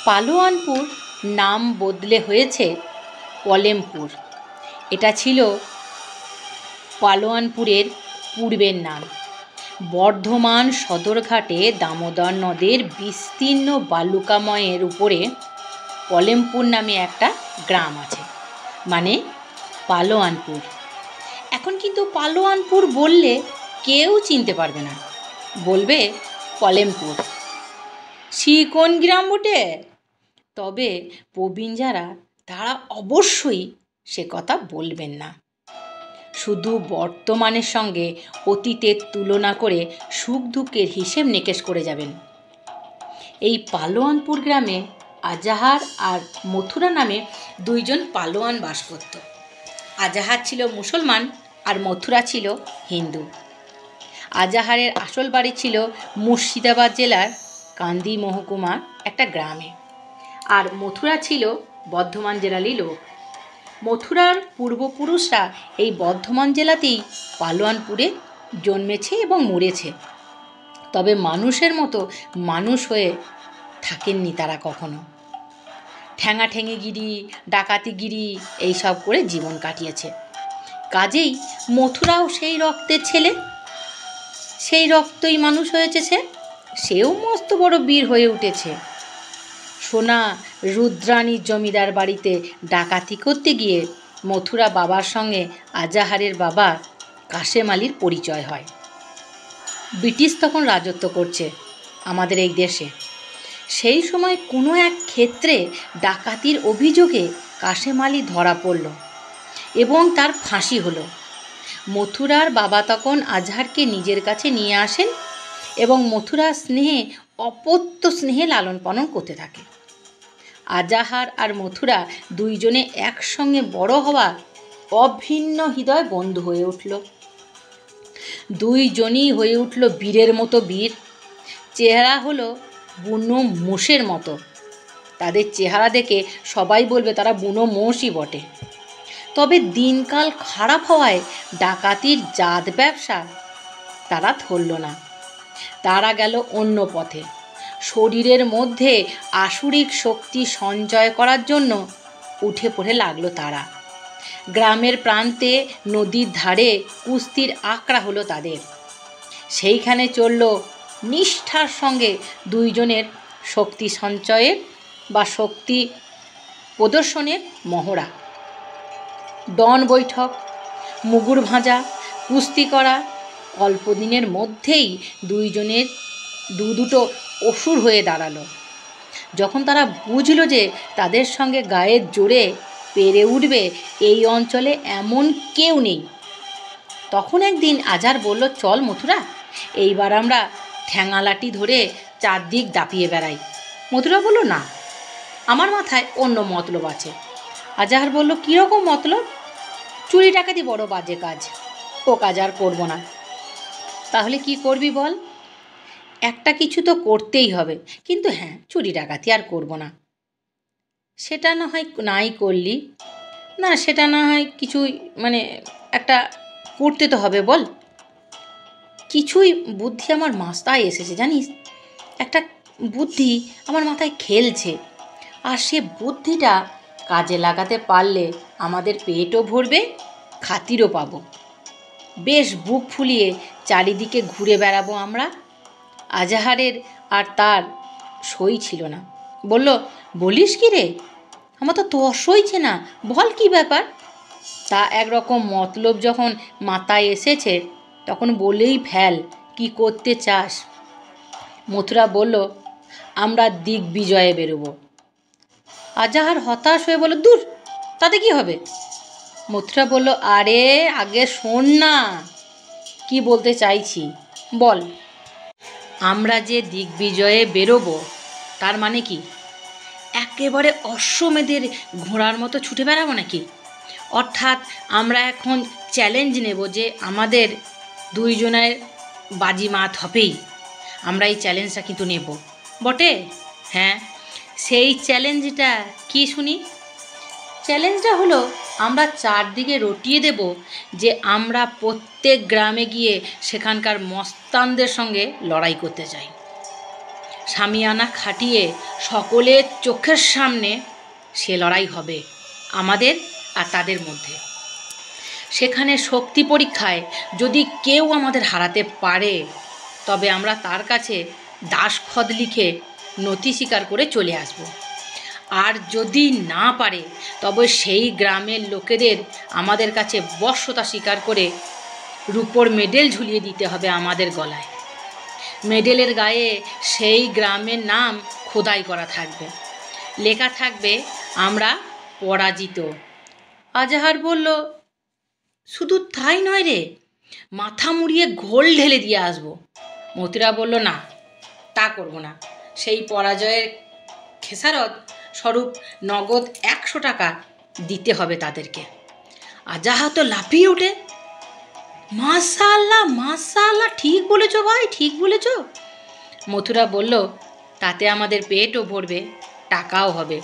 পালোয়ানপুর নাম বদলে হয়েছে পলেমপুর। এটা ছিল পালোয়ানপুরের পূর্বের নাম। বর্ধমান সদরঘাটে দামোদর নদের বিস্তীর্ণ বালুকাময়ের উপরে পলেমপুর নামে একটা গ্রাম আছে, মানে পালোয়ানপুর। এখন কিন্তু পালোয়ানপুর বললে কেউ চিনতে পারবে না, বলবে পলেমপুর। সে কোন গ্রাম বটে? তবে প্রবীণ যারা তারা অবশ্যই সে কথা বলবেন না। শুধু বর্তমানের সঙ্গে অতীতের তুলনা করে সুখ দুঃখের হিসেব নিকেশ করে যাবেন। এই পালোয়ানপুর গ্রামে আজাহার আর মথুরা নামে দুইজন পালোয়ান বাস করত। আজাহার ছিল মুসলমান আর মথুরা ছিল হিন্দু। আজাহারের আসল বাড়ি ছিল মুর্শিদাবাদ জেলার কান্দি মহকুমার একটা গ্রামে, আর মথুরা ছিল বর্ধমান জেলারই লোক। মথুরার পূর্বপুরুষরা এই বর্ধমান জেলাতেই পালোয়ানপুরে জন্মেছে এবং মরেছে। তবে মানুষের মতো মানুষ হয়ে থাকেননি তারা কখনো। ঠ্যাঙাঠেঙিগিরি, ডাকাতিগিরি এইসব করে জীবন কাটিয়েছে। কাজেই মথুরাও সেই রক্তের ছেলে, সেই রক্তই মানুষ হয়েছে। সেও মস্ত বড় বীর হয়ে উঠেছে। সোনা রুদ্রাণীর জমিদার বাড়িতে ডাকাতি করতে গিয়ে মথুরা বাবার সঙ্গে আজাহারের বাবা কাশেম আলীর পরিচয় হয়। ব্রিটিশ তখন রাজত্ব করছে আমাদের এই দেশে। সেই সময় কোনো এক ক্ষেত্রে ডাকাতির অভিযোগে কাশেম আলী ধরা পড়ল এবং তার ফাঁসি হলো। মথুরার বাবা তখন আজহারকে নিজের কাছে নিয়ে আসেন এবং মথুরার স্নেহে, অপত্য স্নেহে লালন পালন করতে থাকে। আজাহার আর মথুরা দুইজনে একসঙ্গে বড় হওয়া অভিন্ন হৃদয় বন্ধু হয়ে উঠল। দুইজনই হয়ে উঠল বীরের মতো বীর। চেহারা হলো বুনো মোষের মতো। তাদের চেহারা দেখে সবাই বলবে তারা বুনো মোষই বটে। তবে দিনকাল খারাপ হওয়ায় ডাকাতির জাত ব্যবসা তারা ধরল না। তারা গেল অন্য পথে। শরীরের মধ্যে আসুরিক শক্তি সঞ্চয় করার জন্য উঠে পড়ে লাগলো তারা। গ্রামের প্রান্তে নদীর ধারে কুস্তির আখড়া হলো তাদের। সেইখানে চলল নিষ্ঠার সঙ্গে দুইজনের শক্তি সঞ্চয়ের বা শক্তি প্রদর্শনের মহড়া। ডন বৈঠক, মুগুর ভাঁজা, কুস্তি করা। অল্প দিনের মধ্যেই দুইজনের দুটো অসুর হয়ে দাঁড়ালো। যখন তারা বুঝল যে তাদের সঙ্গে গায়ের জোরে পেরে উঠবে এই অঞ্চলে এমন কেউ নেই, তখন একদিন আজার বলল, চল মথুরা, এইবার আমরা ঠ্যাঙালাটি ধরে চারদিক দাপিয়ে বেড়াই। মথুরা বলল, না, আমার মাথায় অন্য মতলব আছে। আজাহার বলল, কীরকম মতলব? চুরি ডাকাতি বড় বাজে কাজ, ও কাজ আর করবো না। তাহলে কি করবি বল? একটা কিছু তো করতেই হবে, কিন্তু হ্যাঁ, চুরি ডাকাতি আর করবো না। সেটা না হয় নাই করলি, না সেটা না হয় কিছুই, মানে একটা করতে তো হবে, বল। কিছুই বুদ্ধি আমার মাথায় এসেছে জানিস, একটা বুদ্ধি আমার মাথায় খেলছে, আর সে বুদ্ধিটা কাজে লাগাতে পারলে আমাদের পেটও ভরবে, খাতিরও পাবো। বেশ বুক ফুলিয়ে চারিদিকে ঘুরে বেড়াবো আমরা। আজাহারের আর তার সই ছিল না। বলল, বলিস কি রে, আমার তো তোর সইছে না, বল কি ব্যাপার। তা একরকম মতলব যখন মাথায় এসেছে তখন বলেই ফেল, কি করতে চাস। মথুরা বলল, আমরা দিগ্বিজয়ে বেরোবো। আজাহার হতাশ হয়ে বলল, দূর, তাতে কি হবে। মথুরা বলল, আরে আগে শোন না, কি বলতে চাইছি বল। আমরা যে দিগ্বিজয়ে বেরোবো তার মানে কি একেবারে অশ্বমেধের ঘোড়ার মতো ছুটে বেড়াবো নাকি? অর্থাৎ আমরা এখন চ্যালেঞ্জ নেব যে আমাদের দুইজনের বাজিমাত হবেই। আমরা এই চ্যালেঞ্জটা কিন্তু নেব বটে। হ্যাঁ, সেই চ্যালেঞ্জটা কি শুনি? চ্যালেঞ্জটা হলো, আমরা চারদিকে রটিয়ে দেব যে আমরা প্রত্যেক গ্রামে গিয়ে সেখানকার মস্তানদের সঙ্গে লড়াই করতে চাই। শামিয়ানা খাটিয়ে সকলের চোখের সামনে সে লড়াই হবে আমাদের আর তাদের মধ্যে। সেখানে শক্তি পরীক্ষায় যদি কেউ আমাদের হারাতে পারে তবে আমরা তার কাছে দাসখত লিখে নথি স্বীকার করে চলে আসব। আর যদি না পারে তবে সেই গ্রামের লোকেদের আমাদের কাছে বশ্যতা স্বীকার করে রূপোর মেডেল ঝুলিয়ে দিতে হবে আমাদের গলায়। মেডেলের গায়ে সেই গ্রামের নাম খোদাই করা থাকবে, লেখা থাকবে আমরা পরাজিত। আজাহার বলল, শুধু তাই নয় রে, মাথা মুড়িয়ে ঘোল ঢেলে দিয়ে আসবো। মথুরা বলল, না, তা করব না। সেই পরাজয়ের খেসারত স্বরূপ নগদ 100 টাকা দিতে হবে তাদেরকে। আজাহার তো লাফিয়ে ওঠে, মাশাআল্লাহ মাশাআল্লাহ, ঠিক বলেছ ভাই, ঠিক বলেছ। মথুরা বলল, তাতে আমাদের পেটও ভরবে, টাকাও হবে,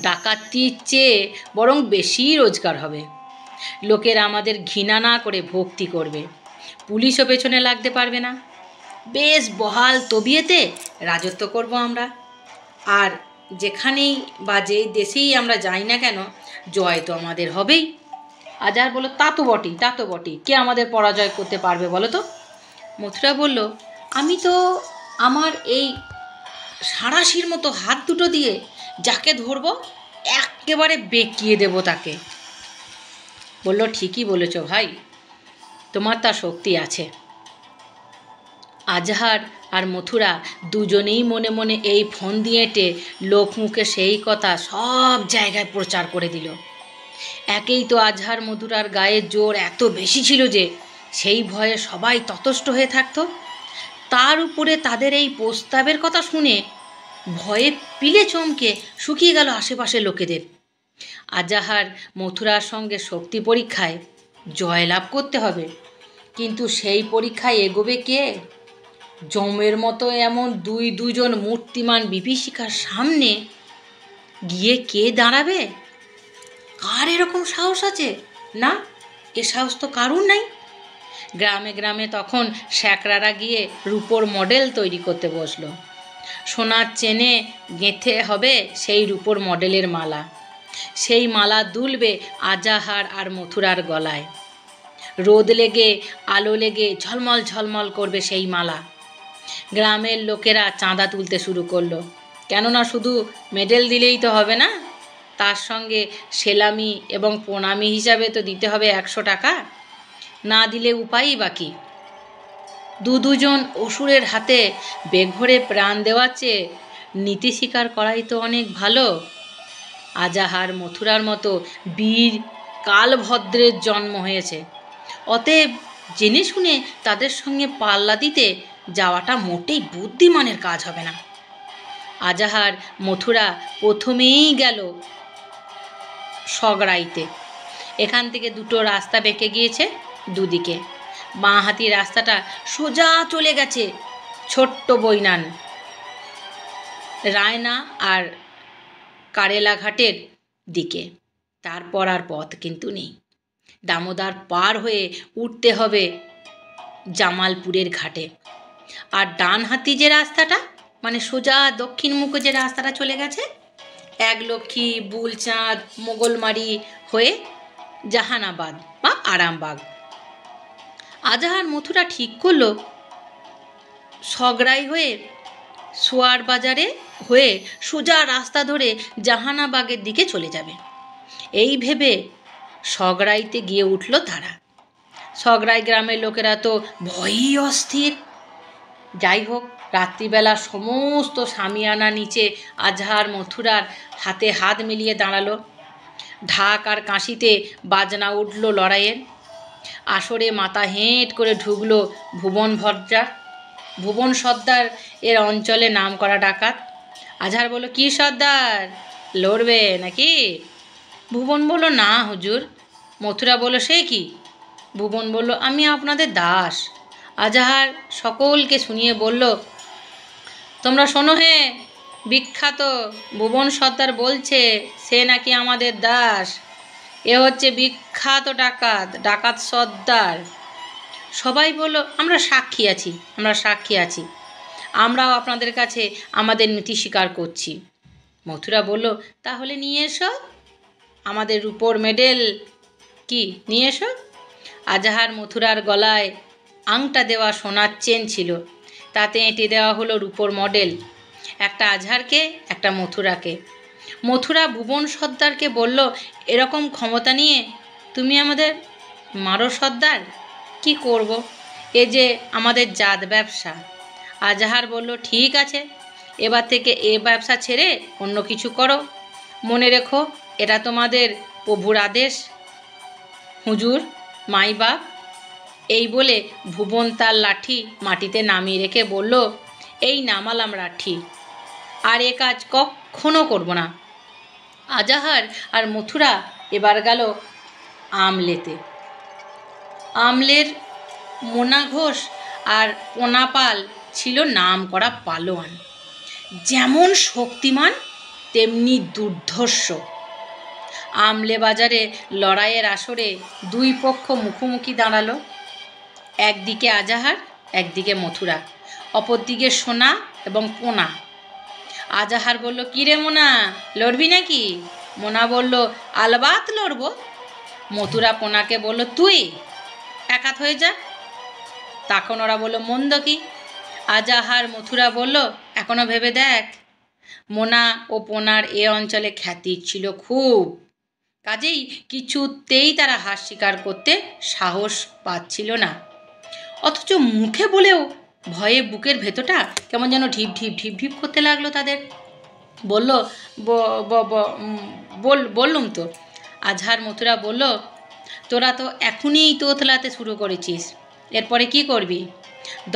ডাকাতির চেয়ে বরং বেশি রোজগার হবে। লোকেরা আমাদের ঘৃণা না করে ভক্তি করবে, পুলিশও পেছনে লাগতে পারবে না। বেশ বহাল তবিয়েতে রাজত্ব করব আমরা। আর যেখানেই বা যেই দেশেই আমরা যাই না কেন, জয় তো আমাদের হবেই। আজাহার বলল, তা তো বটেই, তা তো বটেই, কে আমাদের পরাজয় করতে পারবে বলো তো? মথুরা বলল, আমি তো আমার এই সাঁড়াশির মতো হাত দুটো দিয়ে যাকে ধরবো একেবারে বেঁকিয়ে দেব তাকে। বলল, ঠিকই বলেছ ভাই, তোমার তা শক্তি আছে। আজাহার আর মথুরা দুজনেই মনে মনে এই ফোন দিয়েটে লোকমুখে সেই কথা সব জায়গায় প্রচার করে দিল। একেই তো আজহার মথুরার গায়ে জোর এত বেশি ছিল যে সেই ভয়ে সবাই ততষ্ট হয়ে থাকত। তার উপরে তাদের এই প্রস্তাবের কথা শুনে ভয়ে পিলে চমকে শুকিয়ে গেল আশেপাশের লোকেদের। আজাহার মথুরার সঙ্গে শক্তি পরীক্ষায় জয়লাভ করতে হবে, কিন্তু সেই পরীক্ষায় এগোবে কে? যমের মতো এমন দুজন মূর্তিমান বিভীষিকার সামনে গিয়ে কে দাঁড়াবে? কার এরকম সাহস আছে? না, এ সাহস তো কারুর নাই। গ্রামে গ্রামে তখন শ্যাকরারা গিয়ে রূপোর মডেল তৈরি করতে বসলো। সোনার চেনে গেঁথে হবে সেই রূপোর মডেলের মালা। সেই মালা দুলবে আজাহার আর মথুরার গলায়। রোদ লেগে আলো লেগে ঝলমল ঝলমল করবে সেই মালা। গ্রামের লোকেরা চাঁদা তুলতে শুরু করলো, কেননা শুধু মেডেল দিলেই তো হবে না, তার সঙ্গে সেলামি এবং প্রণামী হিসাবে তো দিতে হবে 100 টাকা। না দিলে উপায়ই বাকি। দুজন অসুরের হাতে বেঘরে প্রাণ দেওয়ার চেয়ে নীতি স্বীকার করাই তো অনেক ভালো। আজাহার মথুরার মতো বীর কালভদ্রের জন্ম হয়েছে, অতএব জেনে শুনে তাদের সঙ্গে পাল্লা দিতে যাওয়াটা মোটেই বুদ্ধিমানের কাজ হবে না। আজাহার মথুরা প্রথমেই গেল সগড়াইতে। এখান থেকে দুটো রাস্তা বেঁকে গিয়েছে দুদিকে। বাঁ হাতি রাস্তাটা সোজা চলে গেছে ছোট্ট বৈনান, রায়না আর কারেলাঘাটের দিকে। তারপর আর পথ কিন্তু নেই। দামোদর পার হয়ে উঠতে হবে জামালপুরের ঘাটে। আর ডান হাতি যে রাস্তাটা, মানে সোজা দক্ষিণ মুখে যে রাস্তাটা চলে গেছে, একলক্ষী, বুলচাঁদ, মোগলমারি হয়ে জাহানাবাদ বা আরামবাগ। আজাহার মথুরা ঠিক করলো সগড়াই হয়ে সোয়ার বাজারে হয়ে সোজা রাস্তা ধরে জাহানাবাগের দিকে চলে যাবে। এই ভেবে সগড়াইতে গিয়ে উঠল তারা। সগড়াই গ্রামের লোকেরা তো ভয়ই অস্থির। যাই হোক, রাত্রিবেলা সমস্ত শামিয়ানা নিচে আজহার মথুরার হাতে হাত মিলিয়ে দাঁড়ালো। ঢাক আর কাঁসিতে বাজনা উঠল লড়াইয়ের। আসরে মাথা হেঁট করে ঢুকলো ভুবন সর্দার এর অঞ্চলে নাম করা ডাকাত। আজহার বলল, কি সর্দার, লড়বে নাকি? ভুবন বলল, না হুজুর। মথুরা বলল, সে কি? ভুবন বলল, আমি আপনাদের দাস। আজহার সকলকে শুনিয়ে বলল, তোমরা শোনো হে, বিখ্যাত ভুবন সর্দার বলছে সে নাকি আমাদের দাস। এ হচ্ছে বিখ্যাত ডাকাত সর্দার। সবাই বলল, আমরা সাক্ষী আছি। আমরাও আপনাদের কাছে আমাদের নীতি স্বীকার করছি। মথুরা বলল, তাহলে নিয়ে এসো আমাদের রূপোর মেডেল। কি নিয়ে এসো? আজাহার মথুরার গলায় আংটা দেওয়া সোনার চেন ছিল, তাতে এঁটে দেওয়া হলো রূপোর মডেল, একটা আজহারকে, একটা মথুরাকে। মথুরা ভুবন সর্দারকে বলল, এরকম ক্ষমতা নিয়ে তুমি আমাদের মারো সর্দার? কি করব, এ যে আমাদের জাত ব্যবসা। আজাহার বলল, ঠিক আছে, এবার থেকে এ ব্যবসা ছেড়ে অন্য কিছু করো। মনে রেখো, এটা তোমাদের প্রভুর আদেশ, হুজুর মাই বাপ। এই বলে ভুবন তার লাঠি মাটিতে নামিয়ে রেখে বলল, এই নামালাম লাঠি, আর এ কাজ কখনো করব না। আজাহার আর মথুরা এবার গেল আমলেতে। আমলের মোনা ঘোষ আর পোনাপাল ছিল নাম করা পালোয়ান, যেমন শক্তিমান তেমনি দুর্ধর্ষ। আমলে বাজারে লড়াইয়ের আসরে দুই পক্ষ মুখোমুখি দাঁড়ালো, একদিকে আজাহার, একদিকে মথুরা, অপরদিকে সোনা এবং পোনা। আজাহার বলল, কিরে মোনা, লড়বি নাকি? মোনা বলল, আলবাত লড়ব। মথুরা পোনাকে বলল, তুই এক হাত হয়ে যা। তখন ওরা বলল, মন্দ কি? আজাহার মথুরা বলল, এখনো ভেবে দেখ। মোনা ও পোনার এ অঞ্চলে খ্যাতি ছিল খুব, কাজেই কিছুতেই তারা হার স্বীকার করতে সাহস পাচ্ছিল না। অথচ মুখে বলেও ভয়ে বুকের ভেতরটা কেমন যেন ঢিপ ঢিপ ঢিপ ঢিপ করতে লাগলো তাদের। বলল, বললুম তো। আজহার মথুরা বলল, তোরা তো এখনই তোতলাতে শুরু করেছিস, এরপরে কি করবি?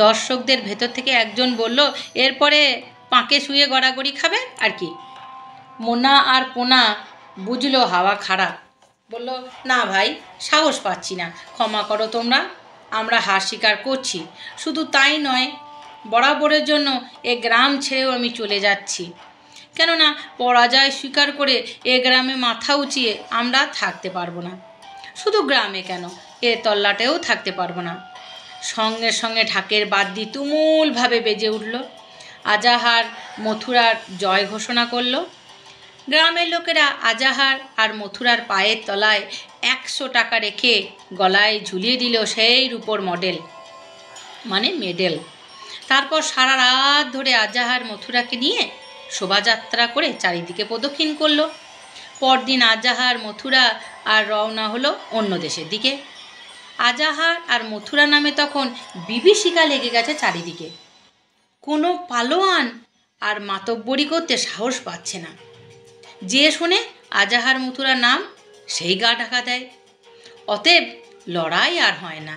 দর্শকদের ভেতর থেকে একজন বলল, এরপরে পাঁকে শুয়ে গড়াগড়ি খাবে আর কি। মোনা আর পোনা বুঝলো হাওয়া খারাপ, বলল, না ভাই, সাহস পাচ্ছি না, ক্ষমা করো তোমরা, আমরা হার স্বীকার করছি। শুধু তাই নয়, বরাবরের জন্য এ গ্রাম ছেড়েও আমি চলে যাচ্ছি, কেননা পরাজয় স্বীকার করে এ গ্রামে মাথা উঁচিয়ে আমরা থাকতে পারবো না। শুধু গ্রামে কেন, এ তল্লাটেও থাকতে পারবো না। সঙ্গে সঙ্গে ঢাকের বাদ্যি তুমুলভাবে বেজে উঠল। আজাহার মথুরার জয় ঘোষণা করল। গ্রামের লোকেরা আজাহার আর মথুরার পায়ের তলায় 100 টাকা রেখে গলায় ঝুলিয়ে দিল সেই রূপোর মডেল, মানে মেডেল। তারপর সারা রাত ধরে আজাহার মথুরাকে নিয়ে শোভাযাত্রা করে চারিদিকে প্রদক্ষিণ করল। পরদিন আজাহার মথুরা আর রওনা হলো অন্য দেশের দিকে। আজাহার আর মথুরা নামে তখন বিভীষিকা লেগে গেছে চারিদিকে। কোনো পালোয়ান আর মাতব্বরি করতে সাহস পাচ্ছে না। যে শোনে আজাহার মথুরার নাম, সেই গা ঢাকা দেয়। অতএব লড়াই আর হয় না।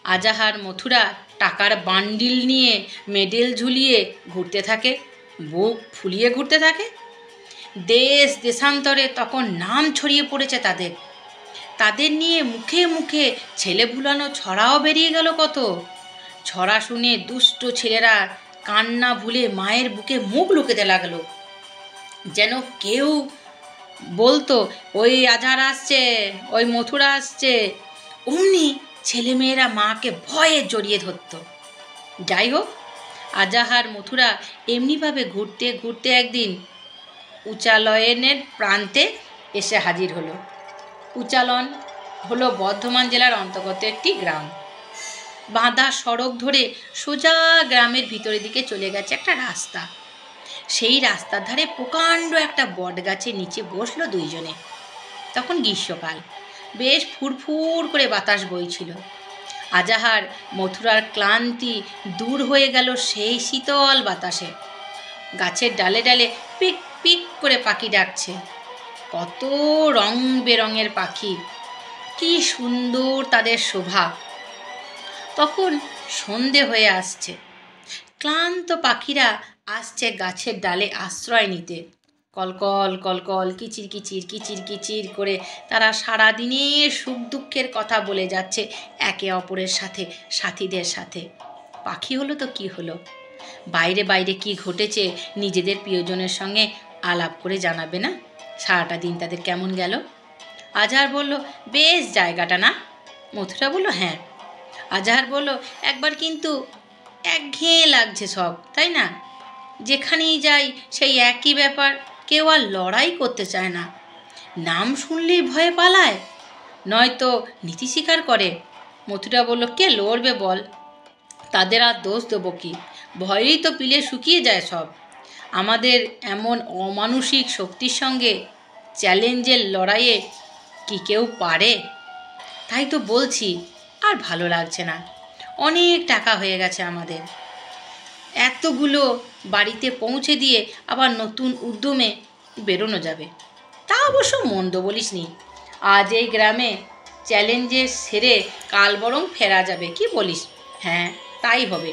আজাহার মথুরা টাকার বান্ডিল নিয়ে মেডেল ঝুলিয়ে ঘুরতে থাকে, বুক ফুলিয়ে ঘুরতে থাকে। দেশ দেশান্তরে তখন নাম ছড়িয়ে পড়েছে তাদের। তাদের নিয়ে মুখে মুখে ছেলে ভুলানো ছড়াও বেরিয়ে গেল কত। ছড়া শুনে দুষ্ট ছেলেরা কান্না ভুলে মায়ের বুকে মুখ লুকাতে লাগলো, যেন কেউ বলতো, ওই আজাহার আসছে, ওই মথুরা আসছে। অমনি ছেলেমেয়েরা মাকে ভয়ে জড়িয়ে ধরত। যাই হোক, আজাহার মথুরা এমনিভাবে ঘুরতে ঘুরতে একদিন উচালনের প্রান্তে এসে হাজির হলো। উচালন হলো বর্ধমান জেলার অন্তর্গত একটি গ্রাম। বাঁধা সড়ক ধরে সোজা গ্রামের ভিতরের দিকে চলে গেছে একটা রাস্তা। সেই রাস্তার ধারে প্রকাণ্ড একটা বট গাছের নিচে বসলো দুইজনে। তখন গ্রীষ্মকাল, বেশ ফুরফুর করে বাতাস বইছিল। আজাহার মথুরার ক্লান্তি দূর হয়ে গেল সেই শীতল বাতাসে। গাছের ডালে ডালে পিক পিক করে পাখি ডাকছে, কত রং বেরঙের পাখি, কি সুন্দর তাদের শোভা। তখন সন্ধে হয়ে আসছে, ক্লান্ত পাখিরা আসছে গাছের ডালে আশ্রয় নিতে। কলকল কলকল, কিচির কিচির কিচির কিচির করে তারা সারাদিনের সুখ দুঃখের কথা বলে যাচ্ছে একে অপরের সাথে, সাথীদের সাথে। পাখি হলো তো কি হলো, বাইরে বাইরে কি ঘটেছে নিজেদের প্রিয়জনের সঙ্গে আলাপ করে জানাবে না? সারাটা দিন তাদের কেমন গেল? আজাহার বলল, বেশ জায়গাটা না? মথুরা বলল, হ্যাঁ। আজাহার বলল, একবার কিন্তু একঘেয়ে লাগছে সব, তাই না? যেখানেই যাই সেই একই ব্যাপার, কেউ আর লড়াই করতে চায় না, নাম শুনলেই ভয়ে পালায়, নয়তো নীতি স্বীকার করে। মথুরা বলল, কে লড়বে বল? তাদের আর দোষ দেবো কি? ভয়েই তো পিলে শুকিয়ে যায় সব। আমাদের এমন অমানুষিক শক্তির সঙ্গে চ্যালেঞ্জের লড়াইয়ে কি কেউ পারে? তাই তো বলছি, আর ভালো লাগছে না। অনেক টাকা হয়ে গেছে আমাদের, এতগুলো বাড়িতে পৌঁছে দিয়ে আবার নতুন উদ্যমে বেরোনো যাবে। তা অবশ্য মন্দ বলিসনি। আজ এই গ্রামে চ্যালেঞ্জে সেরে কাল বরং ফেরা যাবে, কি বলিস? হ্যাঁ, তাই হবে।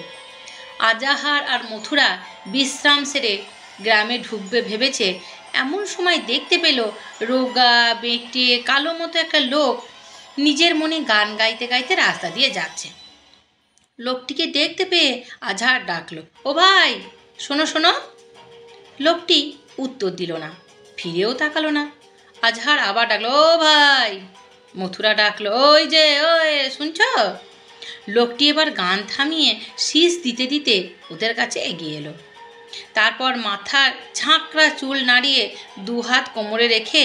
আজাহার আর মথুরা বিশ্রাম সেরে গ্রামে ঢুকবে ভেবেছে, এমন সময় দেখতে পেল রোগা বেঁটে কালো মতো একটা লোক নিজের মনে গান গাইতে গাইতে রাস্তা দিয়ে যাচ্ছে। লোকটিকে দেখতে পেয়ে আজহার ডাকলো, ও ভাই, শোনো শোনো। লোকটি উত্তর দিল না, ফিরেও তাকালো না। আজহার আবার ডাকলো, ও ভাই। মথুরা ডাকলো, ওই যে, ওই শুনছ? লোকটি এবার গান থামিয়ে শীষ দিতে দিতে ওদের কাছে এগিয়ে এলো। তারপর মাথার ঝাঁকড়া চুল নাড়িয়ে দুহাত কোমরে রেখে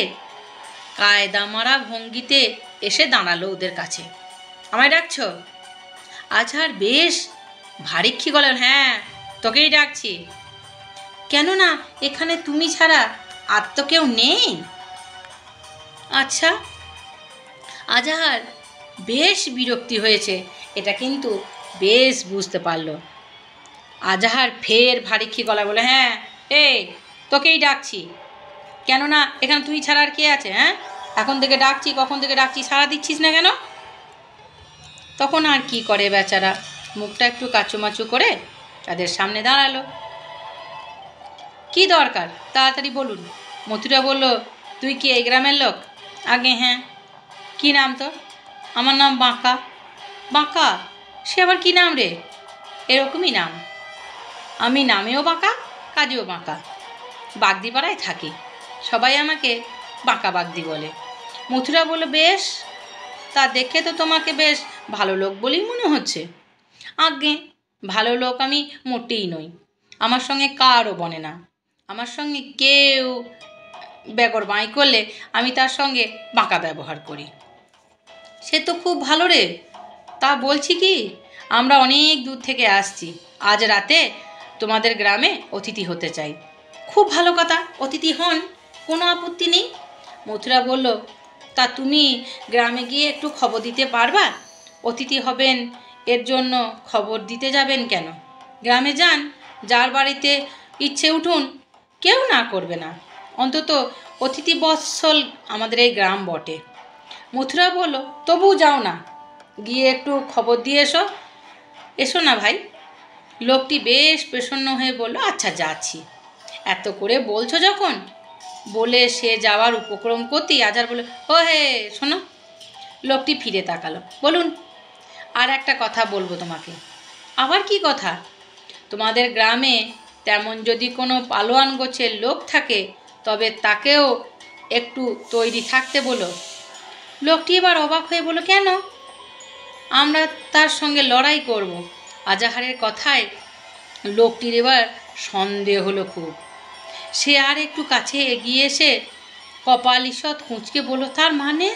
কায়দা মারা ভঙ্গিতে এসে দাঁড়ালো ওদের কাছে। আমায় ডাকছ? আজহার বেশ ভারীক্ষী গলার, হ্যাঁ, তোকেই ডাকছি। কেননা এখানে তুমি ছাড়া আর তো কেউ নেই। আচ্ছা। আজহার বেশ বিরক্তি হয়েছে, এটা কিন্তু বেশ বুঝতে পারল। আজহার ফের ভারীক্ষী গলা বলে, হ্যাঁ, এই তোকেই ডাকছি। কেননা এখানে তুই ছাড়া আর কে আছে? হ্যাঁ, এখন থেকে ডাকছি, কখন থেকে ডাকছি, সাড়া দিচ্ছিস না কেন? তখন আর কি করে বেচারা, মুখটা একটু কাচুমাচু করে তাদের সামনে দাঁড়ালো। কি দরকার, তাড়াতাড়ি বলুন। মথুরা বলল, তুই কি এই গ্রামের লোক? আগে হ্যাঁ। কি নাম তোর? আমার নাম বাঁকা। বাঁকা? সে আবার কি নাম রে? এরকমই নাম। আমি নামেও বাঁকা, কাজেও বাঁকা। বাগদিপাড়ায় থাকি, সবাই আমাকে বাঁকা বাগদি বলে। মথুরা বলল, বেশ, তা দেখে তো তোমাকে বেশ ভালো লোক বলেই মনে হচ্ছে। আজ্ঞে, ভালো লোক আমি মোটেই নই। আমার সঙ্গে কারও বনে না। আমার সঙ্গে কেউ বেগর বাঁই করলে আমি তার সঙ্গে বাঁকা ব্যবহার করি। সে তো খুব ভালো রে। তা বলছি কি, আমরা অনেক দূর থেকে আসছি, আজ রাতে তোমাদের গ্রামে অতিথি হতে চাই। খুব ভালো কথা, অতিথি হন, কোনো আপত্তি নেই। মথুরা বলল, তা তুমি গ্রামে গিয়ে একটু খবর দিতে পারবা? অতিথি হবেন, এর জন্য খবর দিতে যাবেন কেন? গ্রামে যান, যার বাড়িতে ইচ্ছে উঠুন, কেউ না করবে না। অন্তত অতিথি বৎসল আমাদের এই গ্রাম বটে। মথুরা বলল, তবু যাও না, গিয়ে একটু খবর দিয়ে এসো। এসো না ভাই। লোকটি বেশ প্রসন্ন হয়ে বলল, আচ্ছা যাচ্ছি। এত করে বলছো যখন, বলে সে যাওয়ার উপক্রম করতেই আজহার বলে, ও হে শোনো। লোকটি ফিরে তাকালো, বলুন। আর একটা কথা বলবো তোমাকে। আবার কি কথা? তোমাদের গ্রামে তেমন যদি কোনো পালোয়ান গোছের লোক থাকে, তবে তাকেও একটু তৈরি থাকতে বলো। লোকটি এবার অবাক হয়ে বলল, কেন? আমরা তার সঙ্গে লড়াই করব। আজহারের কথায় লোকটির এবার সন্দেহ হলো খুব। সে আর একটু কাছে এগিয়ে এসে কপাল ঈষৎ কুঁচকে বলল, তার মানে?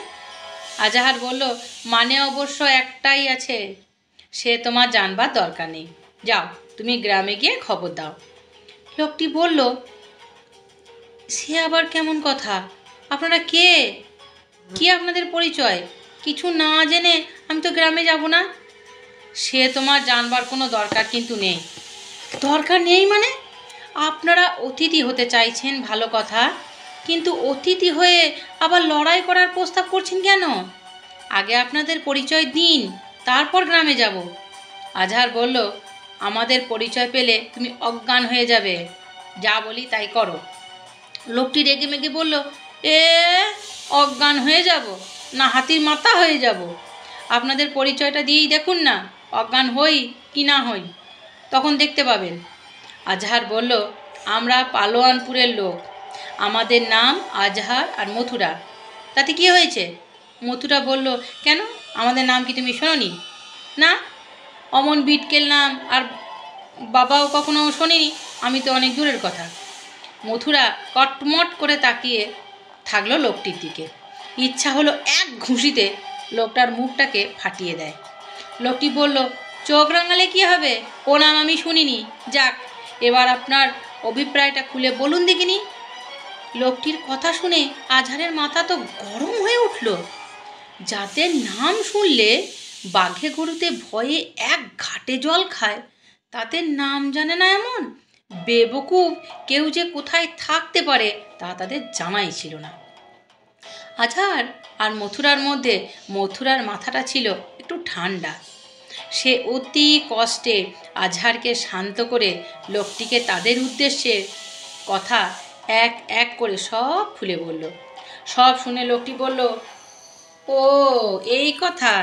আজহার বলল, মানে অবশ্য একটাই আছে, সে তোমার জানবার দরকার নেই। যাও, তুমি গ্রামে গিয়ে খবর দাও। লোকটি বলল, সে আবার কেমন কথা? আপনারা কে? কি আপনাদের পরিচয়? কিছু না জেনে আমি তো গ্রামে যাব না। সে তোমার জানবার কোনো দরকার কিন্তু নেই। দরকার নেই মানে? আপনারা অতিথি হতে চাইছেন, ভালো কথা, কিন্তু অতিথি হয়ে আবার লড়াই করার প্রস্তাব করছেন কেন? আগে আপনাদের পরিচয় দিন, তারপর গ্রামে যাব। আজহার বলল, আমাদের পরিচয় পেলে তুমি অজ্ঞান হয়ে যাবে, যা বলি তাই করো। লোকটি রেগে মেগে বলল, এ অজ্ঞান হয়ে যাব না হাতির মাথা হয়ে যাব? আপনাদের পরিচয়টা দিয়েই দেখুন না, অজ্ঞান হই কি না হই, তখন দেখতে পাবেন। আজহার বলল, আমরা পালোয়ানপুরের লোক, আমাদের নাম আজহার আর মথুরা। তাতে কি হয়েছে? মথুরা বলল, কেন, আমাদের নাম কি তুমি শোনোনি? না, অমন বিটকেল নাম আর বাবাও কখনো শোনেনি, আমি তো অনেক দূরের কথা। মথুরা কটমট করে তাকিয়ে থাকলো লোকটির দিকে। ইচ্ছা হলো এক ঘুষিতে লোকটার মুখটাকে ফাটিয়ে দেয়। লোকটি বলল, চোখ রাঙালে কি হবে? ও নাম আমি শুনিনি। যাক, এবার আপনার অভিপ্রায়টা খুলে বলুন দেখিনি। লোকটির কথা শুনে আজহারের মাথা তো গরম হয়ে উঠল। যাদের নাম শুনলে বাঘে গরুতে ভয়ে এক ঘাটে জল খায়, তাদের নাম জানে না এমন বেবকুব কেউ যে কোথায় থাকতে পারে তা তাদের জানাই ছিল না। আজহার আর মথুরার মধ্যে মথুরার মাথাটা ছিল একটু ঠান্ডা। সে অতি কষ্টে আজহারকে শান্ত করে লোকটিকে তাদের উদ্দেশ্যে কথা এক এক করে সব খুলে বলল। সব শুনে লোকটি বলল, ও এই কথা,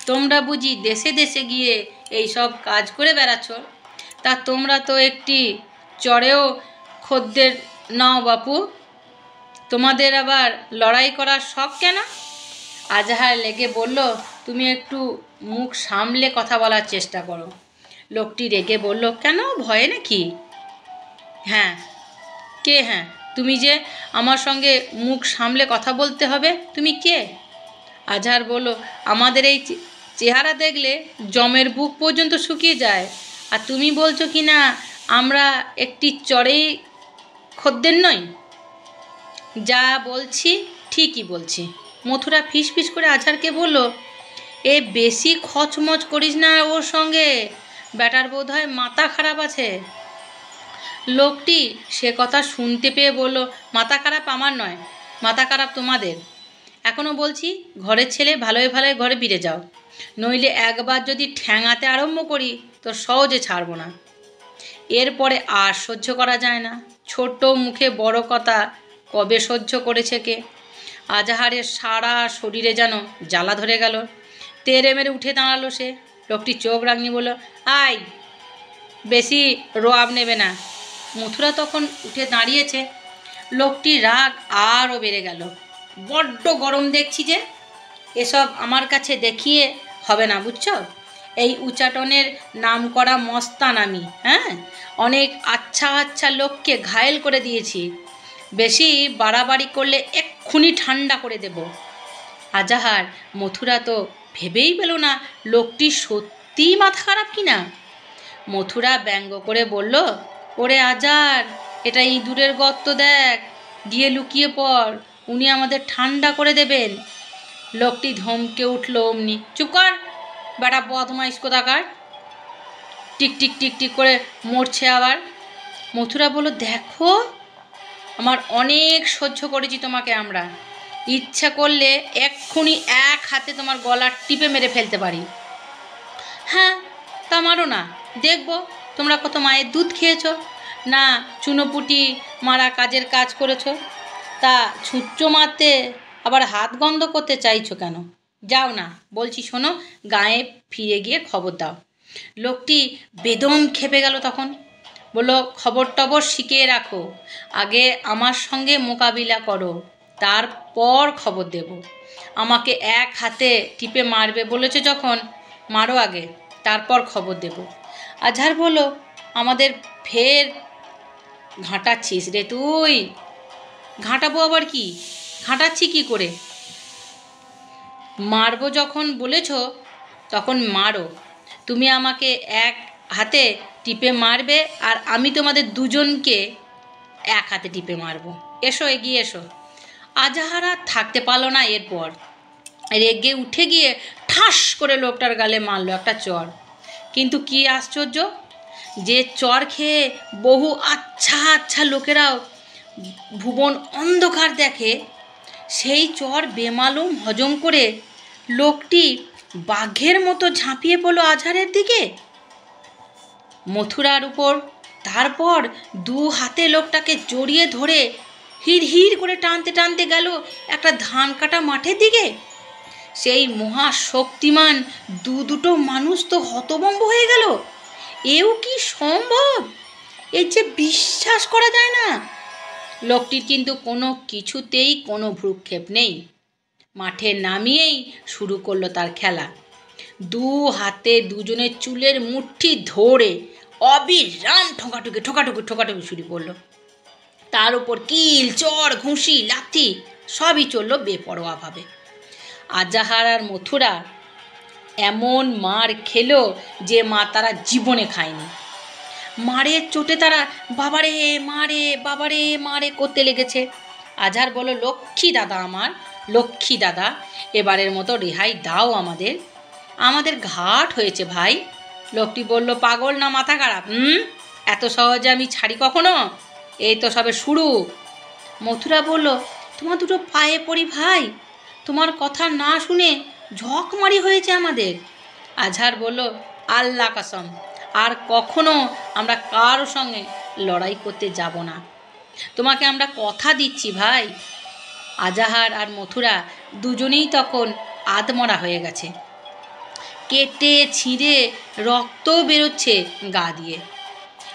তোমরা বুঝি দেশে দেশে গিয়ে এই সব কাজ করে বেড়াচ্ছ? তা তোমরা তো একটি চড়েও খদ্দের নাও বাপু, তোমাদের আবার লড়াই করার শখ কেন? আজহার লেগে বলল, তুমি একটু মুখ সামলে কথা বলার চেষ্টা করো। লোকটি রেগে বলল, কেন, ভয়ে নাকি? হ্যাঁ, কে? হ্যাঁ, তুমি যে আমার সঙ্গে মুখ সামলে কথা বলতে হবে, তুমি কে? আজহার বলল, আমাদের এই চেহারা দেখলে জমের বুক পর্যন্ত শুকিয়ে যায়, আর তুমি বলছো কি না আমরা একটি চড়েই খদ্দের নই? যা বলছি ঠিকই বলছি। মথুরা ফিস করে আজহারকে বলল, এ বেশি খচমচ করিস না ওর সঙ্গে, ব্যাটার বোধ হয় মাথা খারাপ আছে। লোকটি সে কথা শুনতে পেয়ে বলল, মাথা খারাপ আমার নয়, মাথা খারাপ তোমাদের। এখনও বলছি, ঘরের ছেলে ভালোই ভালোই ঘরে ফিরে যাও, নইলে একবার যদি ঠ্যাঙাতে আরম্ভ করি তো সহজে ছাড়ব না। এরপরে আর সহ্য করা যায় না। ছোট মুখে বড় কথা কবে সহ্য করেছে কে? আজহারের সারা শরীরে যেন জ্বালা ধরে গেল। তেড়ে মেরে উঠে দাঁড়ালো সে। লোকটি চোখ রাঙিয়ে বলল, আয়, বেশি রোয়াব নেবে না। মথুরা তখন উঠে দাঁড়িয়েছে। লোকটির রাগ আরও বেড়ে গেল। বড্ড গরম দেখছি যে, এসব আমার কাছে দেখিয়ে হবে না, বুঝছো? এই উচ্চাটনের নাম করা মস্তান আমি। হ্যাঁ, অনেক আচ্ছা আচ্ছা লোককে ঘায়েল করে দিয়েছি। বেশি বাড়াবাড়ি করলে এক্ষুনি ঠান্ডা করে দেব। আজহার মথুরা তো ভেবেই পেল না লোকটি সত্যিই মাথা খারাপ কিনা। মথুরা ব্যঙ্গ করে বলল, ওরে আজহার, এটা ইঁদুরের গর্ত দেখ, গিয়ে লুকিয়ে পড়, উনি আমাদের ঠান্ডা করে দেবেন। লোকটি ধমকে উঠল অমনি, চুপ কর বেটা বদমাইশ কোথাকার, টিক টিক টিক টিক করে মরছে আবার। মথুরা বলল, দেখো, আমার অনেক সহ্য করেছি তোমাকে আমরা, ইচ্ছা করলে এক্ষুনি এক হাতে তোমার গলা টিপে মেরে ফেলতে পারি। হ্যাঁ, তা মারো না, দেখবো তোমরা কত মায়ের দুধ খেয়েছ, না চুনোপুটি মারা কাজের কাজ করেছ। তা ছুঁচো মারতে আবার হাত গন্ধ করতে চাইছো কেন? যাও না বলছি, শোনো, গায়ে ফিরে গিয়ে খবর দাও। লোকটি বেদম খেপে গেল তখন। বলল, খবর টবর শিখিয়ে রাখো, আগে আমার সঙ্গে মোকাবিলা করো, তারপর খবর দেব। আমাকে এক হাতে টিপে মারবে বলেছে যখন, মারো আগে, তারপর খবর দেব। আজহার বলল, আমাদের ফের ঘাঁটাচ্ছিস রে তুই? ঘাঁটাবো আবার কি? ঘাঁটাচ্ছি কি করে? মারবো যখন বলেছ তখন মারো। তুমি আমাকে এক হাতে টিপে মারবে আর আমি তোমাদের দুজনকে এক হাতে টিপে মারবো। এসো, এগিয়ে এসো। আজহার আর থাকতে পারলো না। এরপর রেগে উঠে গিয়ে ঠাস করে লোকটার গালে মারলো একটা চর। কিন্তু কি আশ্চর্য, যে চর খেয়ে বহু আচ্ছা আচ্ছা লোকেরাও ভুবন অন্ধকার দেখে, সেই চর বেমালুম হজম করে লোকটি বাঘের মতো ঝাঁপিয়ে পড়লো আজহারের দিকে, মথুরার উপর। তারপর দু হাতে লোকটাকে জড়িয়ে ধরে হিড় হিড় করে টানতে টানতে গেল একটা ধান কাটা মাঠের দিকে। সেই মহাশক্তিমান দুটো মানুষ তো হতভম্ব হয়ে গেল। এও কি সম্ভব? এর যে বিশ্বাস করা যায় না। লোকটির কিন্তু কোনো কিছুতেই কোনো ভ্রুক্ষেপ নেই। মাঠে নামিয়েই শুরু করলো তার খেলা। দু হাতে দুজনের চুলের মুঠি ধরে অবিরাম ঠোকাঠুকি ঠোকাঠুকি ঠোকাঠুকি শুরু করলো। তার উপর কিল, চড়, ঘুষি, লাথি সবই চললো বেপরোয়াভাবে। আজাহার আর মথুরা এমন মার খেলো যে মা তারা জীবনে খায়নি। মারের চোটে তারা বাবারে মারে বাবারে মারে করতে লেগেছে। আজহার বলল, লক্ষ্মী দাদা, আমার লক্ষ্মী দাদা, এবারের মতো রেহাই দাও আমাদের, আমাদের ঘাট হয়েছে ভাই। লোকটি বলল, পাগল না মাথা খারাপ? এত সহজে আমি ছাড়ি কখনো? এই তো সবে শুরু। মথুরা বলল, তোমার দুটো পায়ে পড়ি ভাই, তোমার কথা না শুনে ঝকমারি হয়েছে আমাদের। আজহার বলল, আল্লাহ কসম, আর কখনো আমরা কারো সঙ্গে লড়াই করতে যাব না, তোমাকে আমরা কথা দিচ্ছি ভাই। আজাহার আর মথুরা দুজনেই তখন আধমরা হয়ে গেছে, কেটে ছিঁড়ে রক্তও বেরোচ্ছে গা দিয়ে।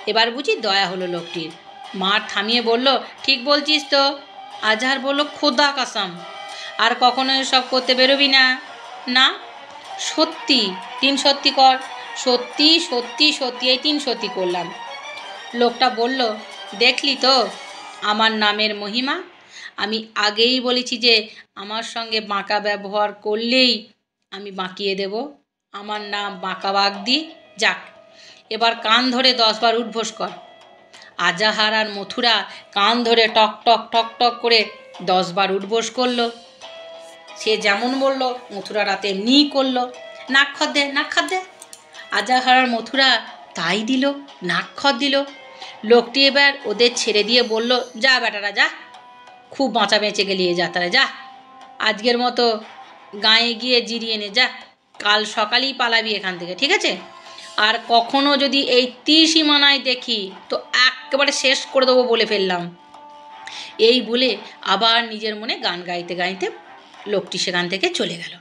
এবার বুঝি দয়া হলো লোকটির। মার থামিয়ে বলল, ঠিক বলছিস তো? আজহার বলল, খোদা কসম, আর কখনো এসব করতে বেরোবি না। না সত্যি, 3 সত্যি কর। সত্যি সত্যি সত্যি, এই 3 সত্যি করলাম। লোকটা বলল, দেখলি তো আমার নামের মহিমা, আমি আগেই বলেছি যে আমার সঙ্গে বাঁকা ব্যবহার করলেই আমি বাঁকিয়ে দেব। আমার নাম বাঁকা বাগদি। যাক, এবার কান ধরে 10 বার উঠবোস কর। আজাহার আর মথুরা কান ধরে টক টক টক টক করে 10 বার উঠবোস করলো। সে যেমন বলল মথুরা রাতে এমনিই করলো। নাক খদ দে, নাক খদ দে। আজাহার আর মথুরা তাই দিল, নাক খদ দিল। লোকটি এবার ওদের ছেড়ে দিয়ে বলল, যা বেটারা যা, খুব বাঁচা বেঁচে গেলিয়ে যা, তারা যা, আজকের মতো গাঁয়ে গিয়ে জিরিয়ে নে, যা, কাল সকালেই পালাবি এখান থেকে, ঠিক আছে? আর কখনো যদি এই ত্রিসীমানায় দেখি তো একেবারে শেষ করে দেবো বলে ফেললাম। এই বলে আবার নিজের মনে গান গাইতে গাইতে লোকটি সেখান থেকে চলে গেল।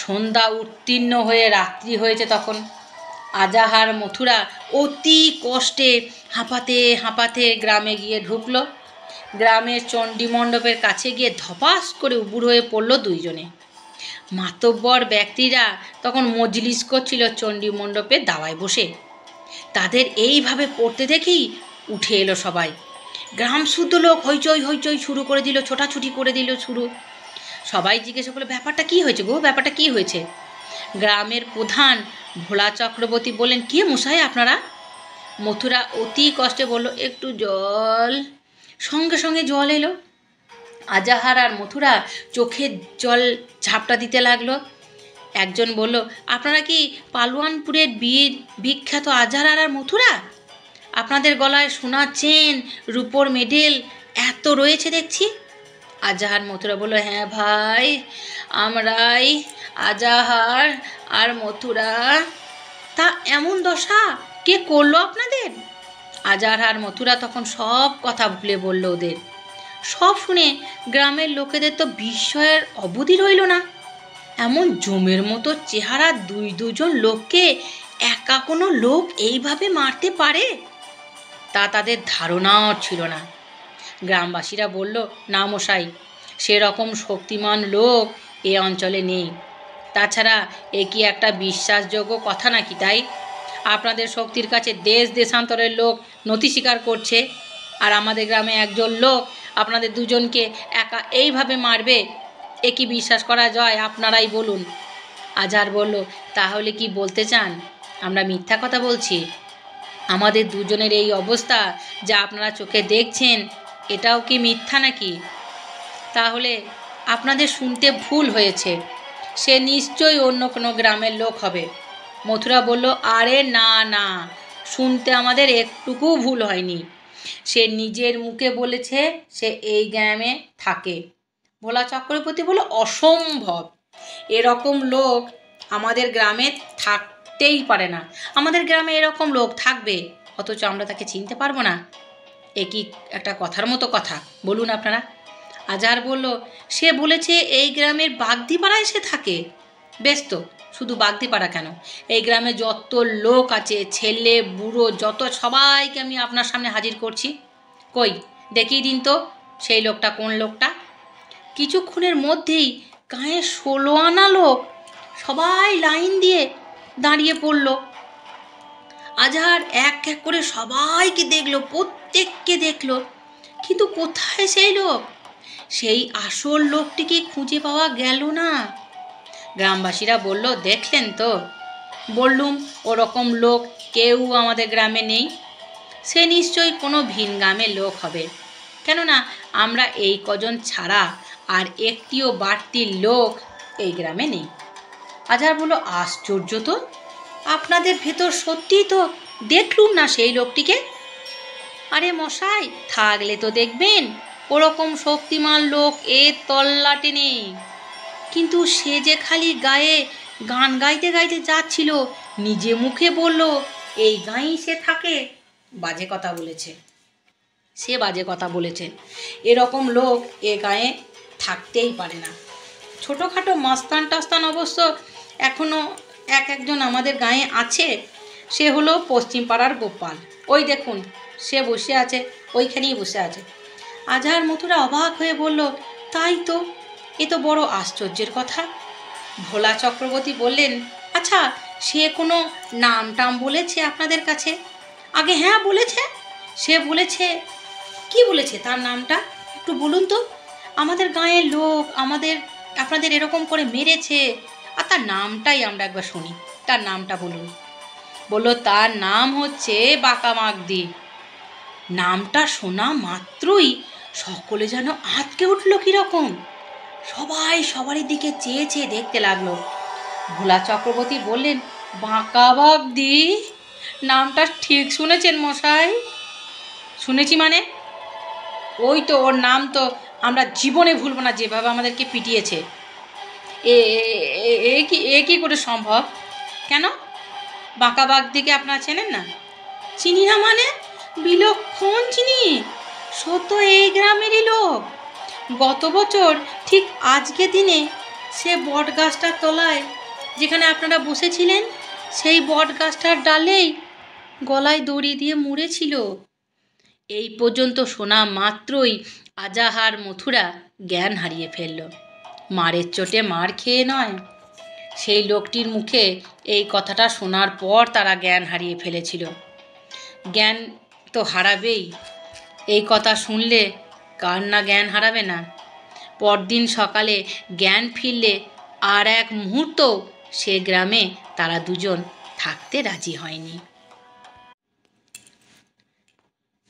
সন্ধ্যা উত্তীর্ণ হয়ে রাত্রি হয়েছে তখন। আজাহার মথুরা অতি কষ্টে হাঁপাতে হাঁপাতে গ্রামে গিয়ে ঢুকলো। গ্রামের চণ্ডী মণ্ডপের কাছে গিয়ে ধপাস করে উবুড় হয়ে পড়ল দুইজনে। মাতব্বর ব্যক্তিরা তখন মজলিস করছিল চণ্ডী মণ্ডপের দাওয়ায় বসে। তাদের এইভাবে পড়তে দেখেই উঠে এলো সবাই। গ্রাম শুদ্ধ লোক হইচই হইচই শুরু করে দিল, ছোটাছুটি করে দিল শুরু। সবাই জিজ্ঞাসা করলো, ব্যাপারটা কী হয়েছে গো, ব্যাপারটা কী হয়েছে? গ্রামের প্রধান ভোলা চক্রবর্তী বললেন, কে মশাই আপনারা? মথুরা অতি কষ্টে বলল, একটু জল। সঙ্গে সঙ্গে জল এলো। আজাহার আর মথুরা চোখের জল ঝাপটা দিতে লাগলো। একজন বলল, আপনারা কি পালোয়ানপুরের বীর বিখ্যাত আজাহার আর মথুরা? আপনাদের গলায় সোনার চেন, রূপোর মেডেল এত রয়েছে দেখছি। আজাহার মথুরা বলল, হ্যাঁ ভাই, আমরাই আজাহার আর মথুরা। তা এমন দশা কে করলো আপনাদের? আজাহার আর মথুরা তখন সব কথা ভুলে বলল ওদের। সব শুনে গ্রামের লোকেদের তো বিস্ময়ের অবধি রইল না। এমন জমের মতো চেহারা দুজন লোককে একা কোনো লোক এইভাবে মারতে পারে তা তাদের ধারণাও ছিল না। গ্রামবাসীরা বলল, না মশাই, সেরকম শক্তিমান লোক এ অঞ্চলে নেই। তাছাড়া এ কি একটা বিশ্বাসযোগ্য কথা নাকি? তাই আপনাদের শক্তির কাছে দেশ দেশান্তরের লোক নথি স্বীকার করছে, আর আমাদের গ্রামে একজন লোক আপনাদের দুজনকে একা এইভাবে মারবে, এ কি বিশ্বাস করা যায়? আপনারাই বলুন। আজহার বলল, তাহলে কি বলতে চান আমরা মিথ্যা কথা বলছি? আমাদের দুজনের এই অবস্থা যা আপনারা চোখে দেখছেন, এটাও কি মিথ্যা নাকি? তাহলে আপনাদের শুনতে ভুল হয়েছে, সে নিশ্চয়ই অন্য কোনো গ্রামের লোক হবে। মথুরা বলল, আরে না না, শুনতে আমাদের একটুকু ভুল হয়নি। সে নিজের মুখে বলেছে সে এই গ্রামে থাকে। ভোলা চক্রবর্তী বলল, অসম্ভব, এরকম লোক আমাদের গ্রামে থাকতেই পারে না। আমাদের গ্রামে এরকম লোক থাকবে অথচ আমরা তাকে চিনতে পারবো না? এ কি একটা কথার মতো কথা, বলুন আপনারা? আজহার বলল, সে বলেছে এই গ্রামের বাগদিপাড়ায় সে থাকে। বেশ তো, শুধু বাগদিপাড়া কেন, এই গ্রামে যত লোক আছে, ছেলে বুড়ো যত, সবাইকে আমি আপনার সামনে হাজির করছি। কই দেখিয়ে দিন তো সেই লোকটা কোন লোকটা। কিছুক্ষণের মধ্যেই গায়ে 16 আনা লোক সবাই লাইন দিয়ে দাঁড়িয়ে পড়ল। আজহার এক এক করে সবাইকে দেখলো, প্রত্যেককে দেখলো, কিন্তু কোথায় সেই লোক? সেই আসল লোকটিকে খুঁজে পাওয়া গেল না। গ্রামবাসীরা বলল, দেখলেন তো, বললুম ওরকম লোক কেউ আমাদের গ্রামে নেই। সে নিশ্চয়ই কোনো ভিন গ্রামের লোক হবে, কেননা আমরা এই কজন ছাড়া আর একটিও বাড়তির লোক এই গ্রামে নেই। আজহার বলল, আশ্চর্য তো, আপনাদের ভেতর সত্যিই তো দেখলুম না সেই লোকটিকে। আরে মশাই, থাকলে তো দেখবেন, ওরকম শক্তিমান লোক এ তল্লাটে নেই। কিন্তু সে যে খালি গায়ে গান গাইতে গাইতে যাচ্ছিল, নিজে মুখে বলল এই গাঁয়েই সে থাকে। বাজে কথা বলেছে, সে বাজে কথা বলেছে। এরকম লোক এ গাঁয়ে থাকতেই পারে না। ছোটোখাটো মাস্তান টাস্তান অবশ্য এখনও একজন আমাদের গাঁয়ে আছে। সে হলো পশ্চিম পাড়ার গোপাল। ওই দেখুন, সে বসে আছে, ওইখানেই বসে আছে। আজহার মথুরা অবাক হয়ে বলল, তাই তো, এ তো বড় আশ্চর্যের কথা। ভোলা চক্রবর্তী বললেন, আচ্ছা, সে কোনো নাম টাম বলেছে আপনাদের কাছে? আগে হ্যাঁ বলেছে। সে বলেছে, কি বলেছে তার নামটা একটু বলুন তো। আমাদের গাঁয়ের লোক আপনাদের এরকম করে মেরেছে, আর তার নামটাই আমরা একবার শুনি। তার নামটা বলুন। বলল, তার নাম হচ্ছে বাঁকামাগদি। নামটা শোনা মাত্রই সকলে যেন আঁতকে উঠল কীরকম। সবাই সবারই দিকে চেয়ে চেয়ে দেখতে লাগলো। ভোলা চক্রবর্তী বললেন, বাঁকাবাগদি, নামটা ঠিক শুনেছেন মশাই। শুনেছি মানে? ওই তো, ওর নাম তো আমরা জীবনে ভুলব না, যেভাবে আমাদেরকে পিটিয়েছে। এ কি করে সম্ভব? কেন, বাঁকাবাগদিকে আপনারা চেনেন না? চিনি না মানে? বিলক্ষণ চিনি, সে তো এই গ্রামেরই লোক। গত বছর ঠিক আজকে দিনে সে বট গাছটার তলায় যেখানে আপনারা বসেছিলেন, সেই বট গাছটার ডালেই গলায় দড়ি দিয়ে মুড়েছিল। এই পর্যন্ত শোনা মাত্রই আজাহার মথুরা জ্ঞান হারিয়ে ফেলল। মারের চোটে মার খেয়ে নয়, সেই লোকটির মুখে এই কথাটা শোনার পর তারা জ্ঞান হারিয়ে ফেলেছিল। জ্ঞান তো হারাবেই, এই কথা শুনলে কার না জ্ঞান হারাবে না। পরদিন সকালে জ্ঞান ফিরলে আর এক মুহূর্ত সে গ্রামে তারা দুজন থাকতে রাজি হয়নি।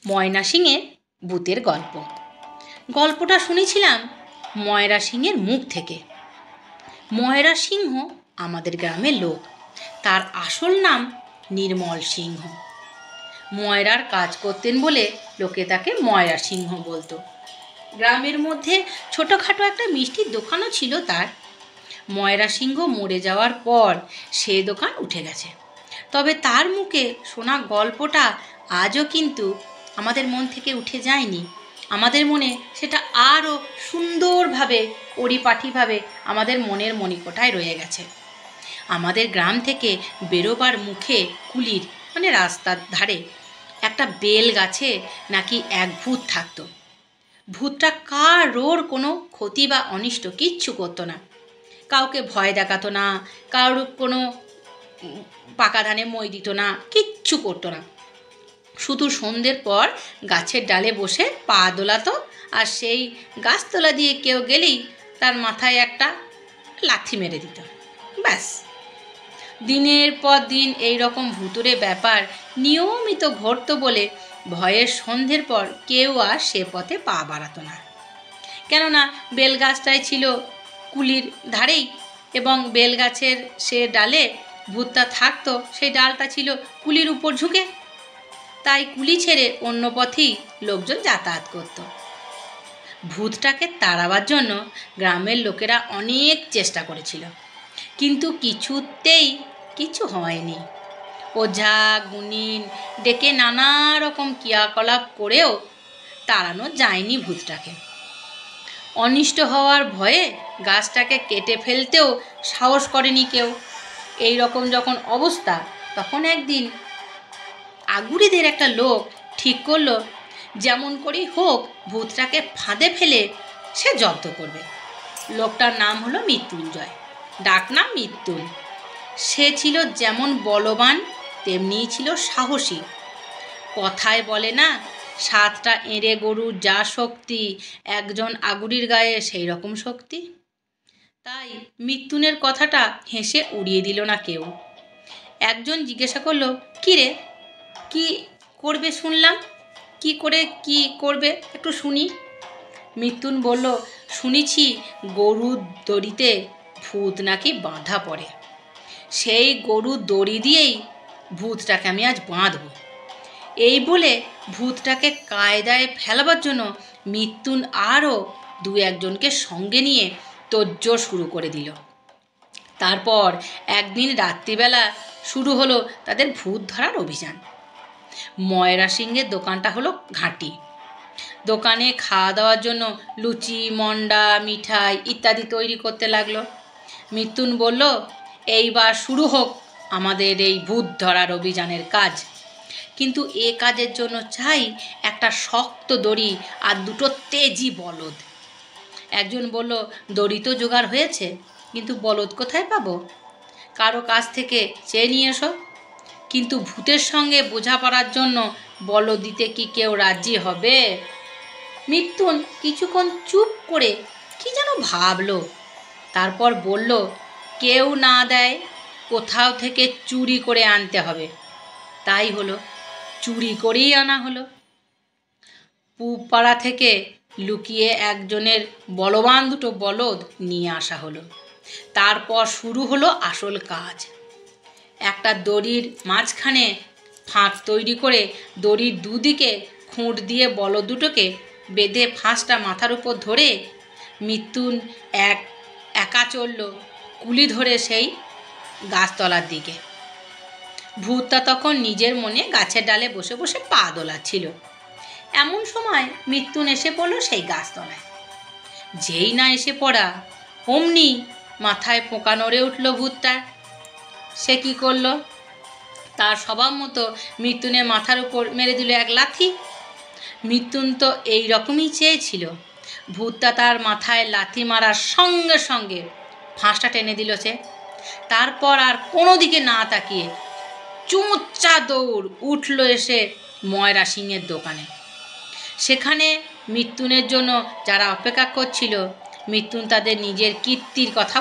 ময়না সিংয়ের ভূতের গল্প। গল্পটা শুনেছিলাম ময়রা সিংয়ের মুখ থেকে। ময়রা সিংহ আমাদের গ্রামের লোক। তার আসল নাম নির্মল সিংহ। ময়রার কাজ করতেন বলে লোকে তাকে ময়রা সিংহ বলতো। গ্রামের মধ্যে ছোটোখাটো একটা মিষ্টির দোকানও ছিল তার। ময়রা সিংহ মরে যাওয়ার পর সে দোকান উঠে গেছে। তবে তার মুখে শোনা গল্পটা আজও কিন্তু আমাদের মন থেকে উঠে যায়নি। আমাদের মনে সেটা আরও সুন্দরভাবে পরিপাটিভাবে আমাদের মনের মণিকোঠায় রয়ে গেছে। আমাদের গ্রাম থেকে বেরোবার মুখে কুলির মানে রাস্তার ধারে একটা বেল গাছে নাকি এক ভূত থাকতো। ভূতটা কারোর কোনো ক্ষতি বা অনিষ্ট কিচ্ছু করতো না, কাউকে ভয় দেখাতো না, কারোর কোনো পাকা ধানে মই দিত না, কিচ্ছু করতো না। শুধু সন্ধ্যের পর গাছের ডালে বসে পা দোলাতো, আর সেই গাছতলা দিয়ে কেউ গেলেই তার মাথায় একটা লাথি মেরে দিত, ব্যাস। দিনের পর দিন এই রকম ভুতুরে ব্যাপার নিয়মিত ঘটতো বলে ভয়ের সন্ধ্যের পর কেউ আর সে পথে পা বাড়াতো না। কেননা বেলগাছটাই ছিল কুলির ধারেই, এবং বেলগাছের সে ডালে ভূতটা থাকতো, সেই ডালটা ছিল কুলির উপর ঝুঁকে। তাই কুলি ছেড়ে অন্য পথেই লোকজন যাতায়াত করত। ভূতটাকে তাড়াবার জন্য গ্রামের লোকেরা অনেক চেষ্টা করেছিল, কিন্তু কিছুতেই কিছু হয়নি। ওঝা গুণিন ডেকে নানা রকম ক্রিয়াকলাপ করেও তাড়ানো যায়নি ভূতটাকে। অনিষ্ট হওয়ার ভয়ে গাছটাকে কেটে ফেলতেও সাহস করেনি কেউ। এই রকম যখন অবস্থা, তখন একদিন আগুরিদের একটা লোক ঠিক করলো যেমন করেই হোক ভূতটাকে ফাঁদে ফেলে সে জব্দ করবে। লোকটার নাম হলো মৃত্যুঞ্জয়, ডাকনাম মৃত্যুঞ্জয়। সে ছিল যেমন বলবান তেমনিই ছিল সাহসী। কথায় বলে না, 7টা এঁড়ে গরুর যা শক্তি, একজন আগুরির গায়ে সেই রকম শক্তি। তাই মৃত্যুনের কথাটা হেসে উড়িয়ে দিল না কেউ। একজন জিজ্ঞাসা করলো, কী রে, কি করবে শুনলাম? কি করবে একটু শুনি। মৃত্যুন বলল, শুনেছি গরুর দড়িতে ভূত নাকি বাঁধা পড়ে। সেই গরুর দড়ি দিয়েই ভূতটাকে আমি আজ বাঁধব। এই বলে ভূতটাকে কায়দায় ফেলাবার জন্য মৃত্যুন আরও 2-1জনকে সঙ্গে নিয়ে তোড়জোড় শুরু করে দিল। তারপর একদিন রাত্রিবেলা শুরু হলো তাদের ভূত ধরার অভিযান। ময়রা সিংহের দোকানটা হলো ঘাঁটি। দোকানে খাওয়া দাওয়ার জন্য লুচি, মন্ডা, মিঠাই ইত্যাদি তৈরি করতে লাগলো। মৃত্যুন বলল, এইবার শুরু হোক আমাদের এই ভূত ধরার অভিযানের কাজ। কিন্তু এ কাজের জন্য চাই একটা শক্ত দড়ি আর 2টো তেজি বলদ। একজন বলল, দড়ি তো জোগাড় হয়েছে, কিন্তু বলদ কোথায় পাবো? কারো কাছ থেকে চেয়ে নিয়ে এসো। কিন্তু ভূতের সঙ্গে বোঝাপড়ার জন্য বলদ দিতে কি কেউ রাজি হবে? মৃত্যুন কিছুক্ষণ চুপ করে কি যেন ভাবলো, তারপর বলল, কেউ না দেয় কোথাও থেকে চুরি করে আনতে হবে। তাই হলো, চুরি করেই আনা হলো। পূব পাড়া থেকে লুকিয়ে একজনের বলবান 2টো বলদ নিয়ে আসা হলো। তারপর শুরু হলো আসল কাজ। একটা দড়ির মাঝখানে ফাঁক তৈরি করে দড়ির দুদিকে খুঁট দিয়ে বলদ 2টোকে বেঁধে ফাঁসটা মাথার উপর ধরে মৃত্যুন একা চলল কুলি ধরে সেই গাছতলার দিকে। ভূতটা তখন নিজের মনে গাছের ডালে বসে বসে পা দোলাচ্ছিল। এমন সময় মৃত্যুন এসে পড়ল সেই গাছতলায়। যেই না এসে পড়া, অমনি মাথায় পোকা নড়ে উঠল ভূতটা। সে কি করলো, তার স্বভাব মতো মৃত্যুনের মাথার উপর মেরে দিল এক লাথি। মৃত্যুন তো এই রকমই চেয়েছিল। ভূতটা তার মাথায় লাথি মারার সঙ্গে সঙ্গে ফাঁসটা টেনে দিল সে। তারপর আর কোনো দিকে না তাকিয়ে চোঁচা দৌড় উঠল এসে ময়রা সিংহের দোকানে। সেখানে মৃত্যুনের জন্য যারা অপেক্ষা করছিল, মৃত্যুন তাদের নিজের কীর্তির কথা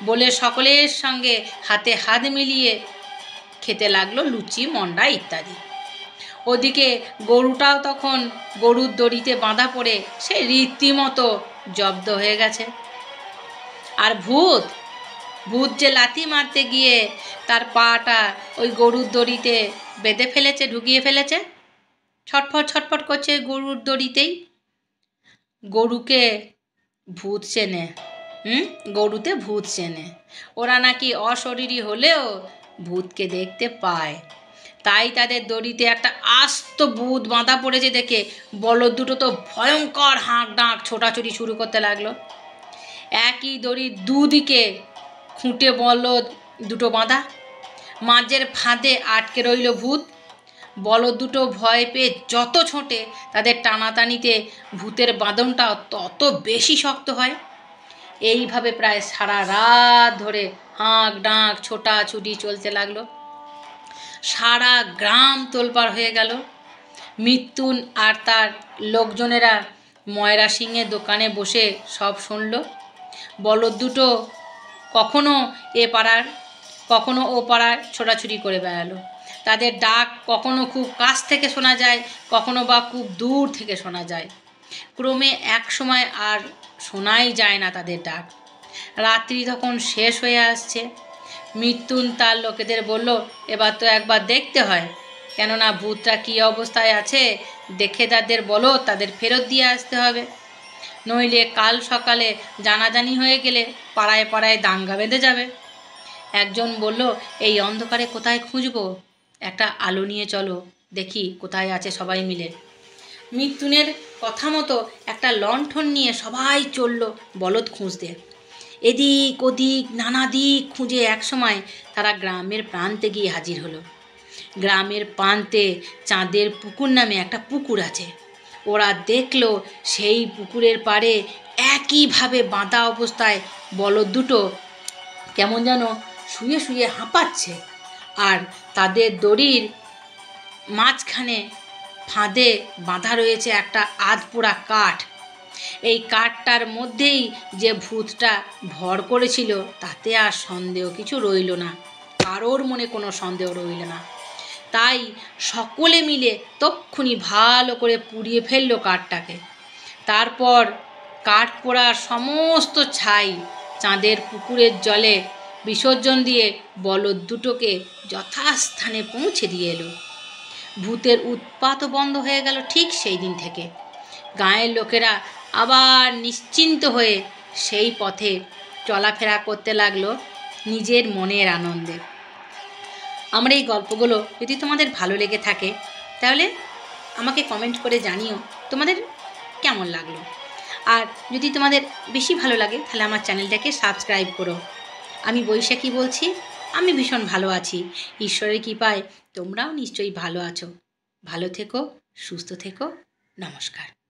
বলে সকলের সঙ্গে হাতে হাত মিলিয়ে খেতে লাগলো লুচি, মন্ডা ইত্যাদি। ওদিকে গরুটাও তখন গরুর দড়িতে বাঁধা পড়ে সে রীতিমতো জব্দ হয়ে গেছে। আর ভূত যে লাথি মারতে গিয়ে তার পাটা ওই গরুর দড়িতে বেঁধে ফেলেছে, ঢুকিয়ে ফেলেছে, ছটফট করছে গরুর দড়িতেই। গরুতে ভূত চেনে। ওরা নাকি অশরীরী হলেও ভূতকে দেখতে পায়। তাই তাদের দড়িতে একটা আস্ত ভূত বাঁধা পড়েছে দেখে বলদ 2টো তো ভয়ঙ্কর হাঁক ডাক ছোটাছুটি শুরু করতে লাগলো। একই দড়ির দুদিকে খুঁটে বলদ 2টো বাঁধা, মাঝের ফাঁদে আটকে রইল ভূত। বলদ 2টো ভয় পেয়ে যত ছোটে, তাদের টানাটানিতে ভূতের বাঁধনটা তত বেশি শক্ত হয়। এইভাবে প্রায় সারা রাত ধরে হাঁক ডাক ছোটাছুটি চলতে লাগলো। সারা গ্রাম তোলপাড় হয়ে গেল। মৃত্যুন আর তার লোকজনেরা ময়রা সিংহের দোকানে বসে সব শুনল। বলদ 2টো কখনো এ পাড়ার কখনো ও পাড়ার ছোটাছুটি করে বেড়ালো। তাদের ডাক কখনো খুব কাছ থেকে শোনা যায়, কখনো বা খুব দূর থেকে শোনা যায়। ক্রমে এক সময় আর শোনাই যায় না তাদের ডাক। রাত্রি তখন শেষ হয়ে আসছে। মৃত্যুন তার লোকেদের বলল, এবার তো একবার দেখতে হয়, কেননা ভূতটা কী অবস্থায় আছে দেখে তাদের বলো, তাদের ফেরত দিয়ে আসতে হবে। নইলে কাল সকালে জানাজানি হয়ে গেলে পাড়ায় পাড়ায় দাঙ্গা বেঁধে যাবে। একজন বলল, এই অন্ধকারে কোথায় খুঁজবো? একটা আলো নিয়ে চলো, দেখি কোথায় আছে সবাই মিলে। মৃত্যুনের কথা মতো একটা লণ্ঠন নিয়ে সবাই চলল বলদ খুঁজতে। এদিক ওদিক নানা দিক খুঁজে একসময় তারা গ্রামের প্রান্তে গিয়ে হাজির হলো। গ্রামের প্রান্তে চাঁদের পুকুর নামে একটা পুকুর আছে। ওরা দেখলো সেই পুকুরের পাড়ে একইভাবে বাঁধা অবস্থায় বলদ 2টো কেমন যেন শুয়ে শুয়ে হাঁপাচ্ছে। আর তাদের দড়ির মাঝখানে ফাঁদে বাঁধা রয়েছে একটা আধপোড়া কাঠ। এই কাঠটার মধ্যেই যে ভূতটা ভর করেছিল তাতে আর সন্দেহ কিছু রইল না, কারোর মনে কোনো সন্দেহ রইল না। তাই সকলে মিলে তক্ষুনি ভালো করে পুড়িয়ে ফেললো কাঠটাকে। তারপর কাঠ পোড়ার সমস্ত ছাই চাঁদের পুকুরের জলে বিসর্জন দিয়ে বলদ দুটোকে যথাস্থানে পৌঁছে দিয়ে এলো। ভূতের উৎপাতও বন্ধ হয়ে গেল ঠিক সেই দিন থেকে। গাঁয়ের লোকেরা আবার নিশ্চিন্ত হয়ে সেই পথে চলাফেরা করতে লাগলো নিজের মনের আনন্দে। আমার এই গল্পগুলো যদি তোমাদের ভালো লেগে থাকে তাহলে আমাকে কমেন্ট করে জানিও তোমাদের কেমন লাগলো। আর যদি তোমাদের বেশি ভালো লাগে তাহলে আমার চ্যানেলটাকে সাবস্ক্রাইব করো। আমি বৈশাখী বলছি, আমি ভীষণ ভালো আছি। ঈশ্বরের কৃপায় তোমরাও নিশ্চয়ই ভালো আছো। ভালো থেকো, সুস্থ থেকো। নমস্কার।